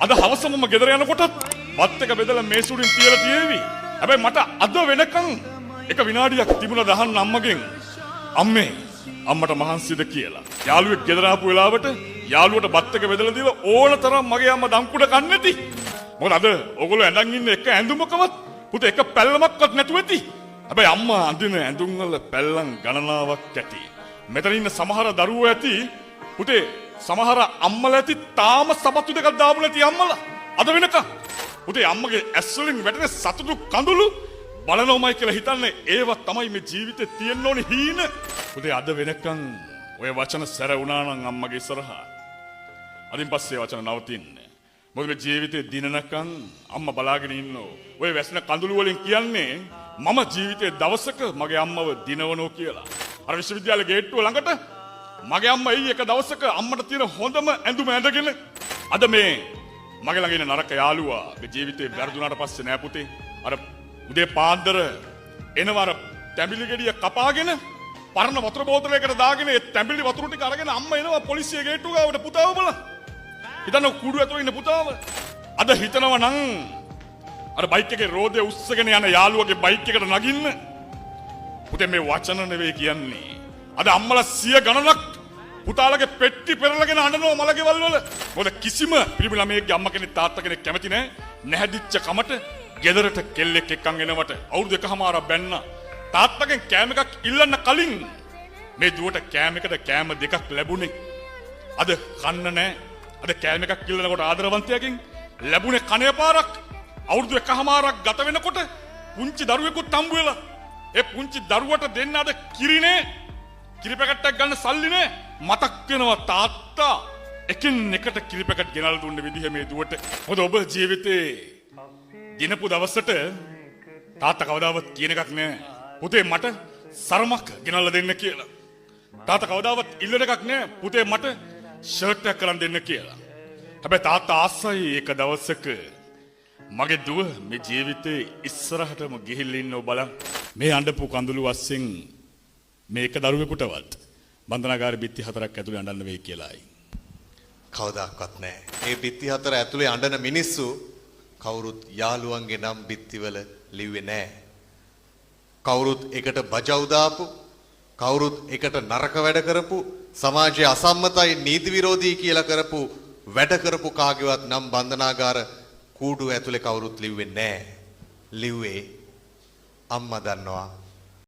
අද හවසම මම ගෙදර යනකොට බත් එක බෙදලා මේසුරින් තියලා තියෙවි. හැබැයි මට අද වෙනකන් එක විනාඩියක් තිබුණා දහන්න අම්මගෙන් අම්මේ අම්මට මහන්සිද කියලා. යාළුවෙක් ගෙදර ආපු වෙලාවට යාළුවට බත් එක බෙදලා දීලා ඕන තරම් මගේ අම්මා දම්කුඩ කන්නේ නැති. මොකද අද ඕගොල්ලෝ ඇඳන් ඉන්න එක ඇඳුමකවත් පුතේ එක පැල්ලමක්වත් නැතුව ඇති. හැබැයි අම්මා අඳින ඇඳුම් වල පැල්ලම් ගණනාවක් ඇති. මෙතන ඉන්න සමහර දරුවෝ ඇති පුතේ සමහර අම්මලා ඇති තාම සපත්තු දෙකක් දාපු නැති අම්මලා. අද වෙනකන් පුතේ අම්මගේ ඇස් වලින් වැටෙන සතුටු කඳුළු බලනෝමයි කියලා හිතන්නේ ඒව තමයි මේ ජීවිතේ තියෙන්න ඕනේ හීන. පුතේ අද වෙනකන් ඔය වචන සැර වුණා නම් අම්මගේ ඉස්සරහා. අදින් පස්සේ වචන නවතින්නේ. මොකද මේ ජීවිතේ දිනනකන් අම්මා බලාගෙන ඉන්නෝ. ඔය වැස්න කඳුළු වලින් කියන්නේ මම ජීවිතේ දවසක මගේ අම්මව දිනවනෝ කියලා. අර විශ්වවිද්‍යාලේ ගේට්ටුව ළඟට මගේ අම්මා එයි එක දවසක අම්මට තියෙන හොඳම ඇඳුම ඇඳගෙන අද මේ මගේ ළඟ ඉන්න නරක යාළුවා මේ ජීවිතේ වැරදුනාට පස්සේ නෑ පුතේ අර උදේ පාන්දර එනවර තැඹිලි ගෙඩිය කපාගෙන පරණ වතුර බෝතලයකට දාගෙන ඒ තැඹිලි වතුර ටික අරගෙන අම්මා එනවා පොලිසිය ගේට්ටුව ගාවට පුතාව බලන්න. හිතන්න කුඩු ඇතුලේ ඉන්න පුතාව. අද හිතනවා නම් අර බයික් එකේ රෝදේ උස්සගෙන යන යාළුවගේ බයික් එකට නගින්න. පුතේ මේ වචන නෙවෙයි කියන්නේ. අද අම්මලා 100 ගණනක් පුතාලගේ පෙට්ටි පෙරලගෙන අඬනවා මලකෙවල් වල. මොකද කිසිම පිරිමි ළමයෙක්ගේ අම්මා කෙනෙක් තාත්තා කෙනෙක් කැමති නැහැ නැහැදිච්ච කමට ගෙදරට කෙල්ලෙක් එක්කන් එනවට අවුරුදු එකමාරක් බැන්න තාත්තගෙන් කෑම එකක් ඉල්ලන්න කලින් මේ දුවට කෑම එකට කෑම දෙකක් ලැබුණේ. අද කන්න නැහැ. අද කෑම එකක් ඉල්ලනකොට ආදරවන්තයෙක්ගෙන් ලැබුණේ කණේ පාරක්. අවුරුදු එකමාරක් ගත වෙනකොට පුංචි දරුවෙකුත් හම්බ වෙලා ඒ පුංචි දරුවට දෙන්න අද කිරිනේ කිරි පැකට්ටක් ගන්න සල්ලි නෑ. මතක් වෙනවා තාත්තා එකින් එකට කිරි පැකට් ගෙනල්ලා දුන්න විදිහ මේ දුවට. මොකද ඔබ ජීවිතේ දිනපු දවසට තාත්තා කවදාවත් කියන එකක් නෑ පුතේ මට සරමක් ගෙනල්ලා දෙන්න කියලා. තාත්තා කවදාවත් ඉල්ලන එකක් නෑ පුතේ මට ෂර්ට් එකක් කරන් දෙන්න කියලා. හැබැයි තාත්තා ආසයි එක දවසක මගේ දුව මේ ජීවිතේ ඉස්සරහටම ගිහිල්ලා ඉන්නව බලන්න. මේ අඬපු කඳුළු වස්සෙන් මේක දරුවෙකුටවත් බන්ධනාගාර බිත්ති 4ක් ඇතුලේ අඬන්න වෙයි කියලායි. කවදාවත් නැහැ. මේ බිත්ති 4 ඇතුලේ අඬන මිනිස්සු කවුරුත් යාළුවන්ගේ නම් බිත්තිවල ලිව්වේ නැහැ. කවුරුත් එකට බජව් දාපු, කවුරුත් එකට නරක වැඩ කරපු, සමාජයේ අසම්මතයි නීති විරෝධී කියලා කරපු වැඩ කරපු කාගේවත් නම් බන්ධනාගාර කූඩු ඇතුලේ කවුරුත් ලිව්වේ නැහැ. ලිව්වේ අම්මා දන්නවා